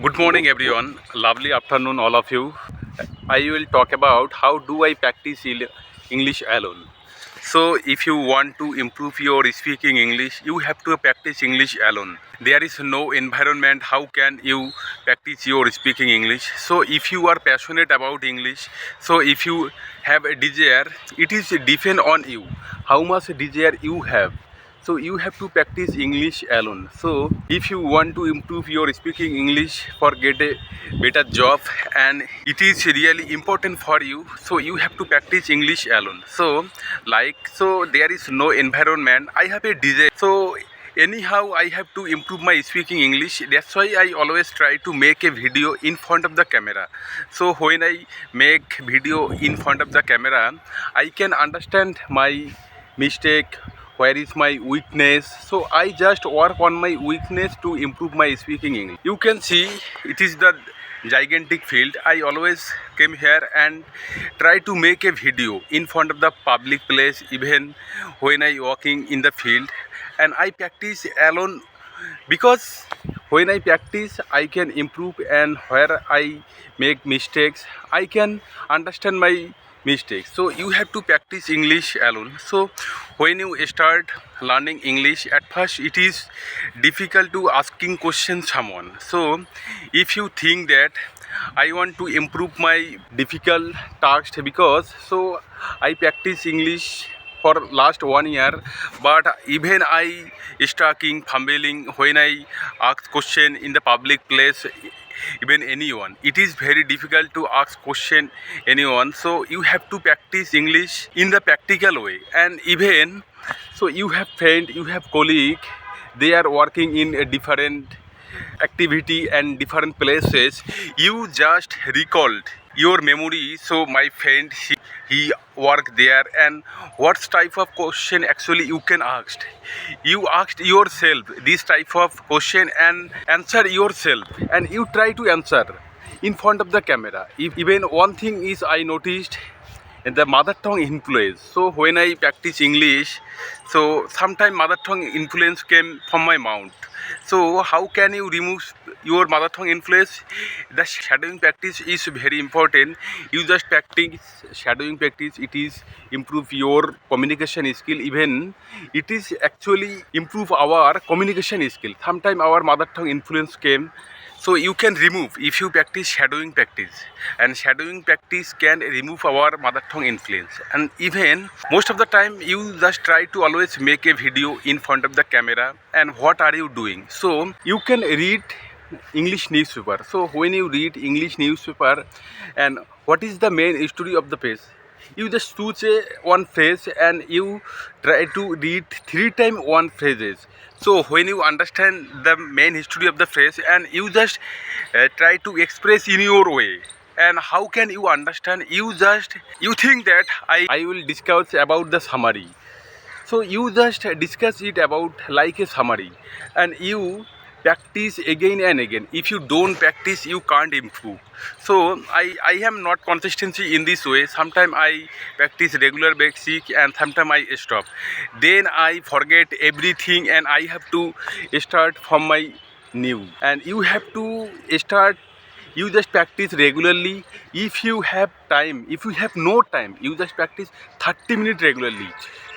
Good morning, everyone. Lovely afternoon, all of you. I will talk about how do I practice English alone. So, if you want to improve your speaking English, you have to practice English alone. There is no environment. How can you practice your speaking English? So, if you are passionate about English, so if you have a desire, it is depend on you. How much desire you have, so you have to practice English alone. So if you want to improve your speaking English for get a better job, and it is really important for you, so you have to practice English alone. So there is no environment. I have a desire, so anyhow I have to improve my speaking English. That's why I always try to make a video in front of the camera. So when I make video in front of the camera, I can understand my mistake, where is my weakness. So I just work on my weakness to improve my speaking English. You can see it is the gigantic field. I always came here and try to make a video in front of the public place, even when I walking in the field, and I practice alone, because when I practice I can improve, and where I make mistakes I can understand my mistakes. So you have to practice English alone. So when you start learning English, at first it is difficult to asking question someone. So if you think that I want to improve my difficult task, because so I practice English for last 1 year, but even I stucking, fumbling when I ask question in the public place, even anyone. It is very difficult to ask question anyone. So you have to practice English in the practical way. And even so you have friend, you have colleague, they are working in a different activity and different places. You just recalled your memory. So my friend, he worked there, and what type of question actually you can ask. You asked yourself this type of question and answer yourself, and you try to answer in front of the camera. If even one thing is I noticed, the mother tongue influence. So when I practice English, so sometimes mother tongue influence came from my mouth. So how can you remove your mother tongue influence? The shadowing practice is very important. You just practice shadowing practice. It is improve your communication skill. Even it is actually improve our communication skill. Sometimes our mother tongue influence came, so you can remove if you practice shadowing practice, and shadowing practice can remove our mother tongue influence. And even most of the time you just try to always make a video in front of the camera, and what are you doing? So you can read English newspaper. So when you read English newspaper, and what is the main story of the page, you just choose one phrase and you try to read 3 times one phrases. So when you understand the main history of the phrase, and you just try to express in your way, and how can you understand? You think that I will discuss about the summary. So you just discuss it about like a summary, and you practice again and again. If you don't practice, you can't improve. So I am not consistency in this way. Sometimes I practice regular basic, and sometimes I stop. Then I forget everything, and I have to start from my new. And you have to start, you just practice regularly. If you have time, if you have no time, you just practice 30 minutes regularly.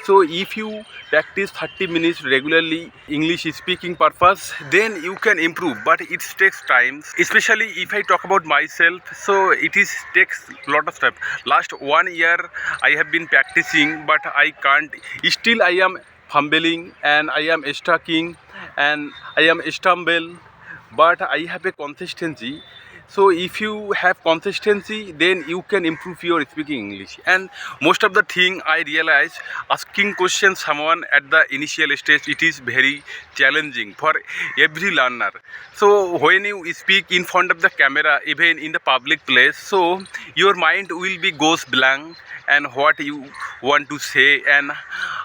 So if you practice 30 minutes regularly English speaking purpose, then you can improve, but it takes time. Especially if I talk about myself, so it is takes lot of time. Last 1 year I have been practicing, but I can't, still I am fumbling, and I am stucking, and I am stumble, but I have a consistency. So if you have consistency, then you can improve your speaking English. And most of the thing I realize, asking questions someone at the initial stage, it is very challenging for every learner. So when you speak in front of the camera, even in the public place, so your mind will be goes blank, and what you want to say and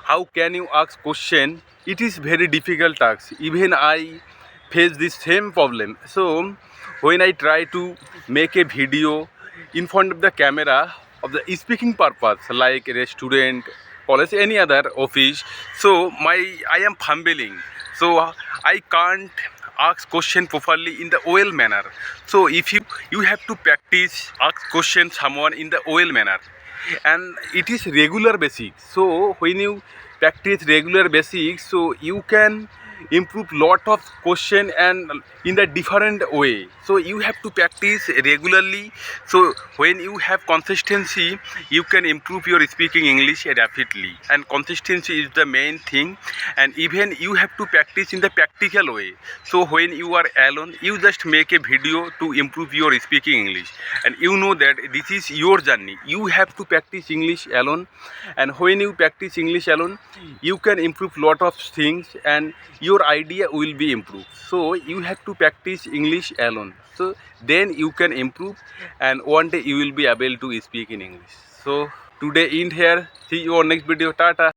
how can you ask question, it is very difficult task. Even I face this same problem. So when I try to make a video in front of the camera of the speaking purpose, like a restaurant, college, any other office, so I am fumbling. So I can't ask question properly in the well manner. So if you have to practice ask question someone in the well manner, and it is regular basics. So when you practice regular basics, so you can improve lot of question and in the different way. So you have to practice regularly. So when you have consistency, you can improve your speaking English rapidly, and consistency is the main thing. And even you have to practice in the practical way. So when you are alone, you just make a video to improve your speaking English, and you know that this is your journey. You have to practice English alone, and when you practice English alone, you can improve lot of things, and your idea will be improved. So you have to practice English alone, so then you can improve, and one day you will be able to speak in English. So today end here, see you on next video. Tata.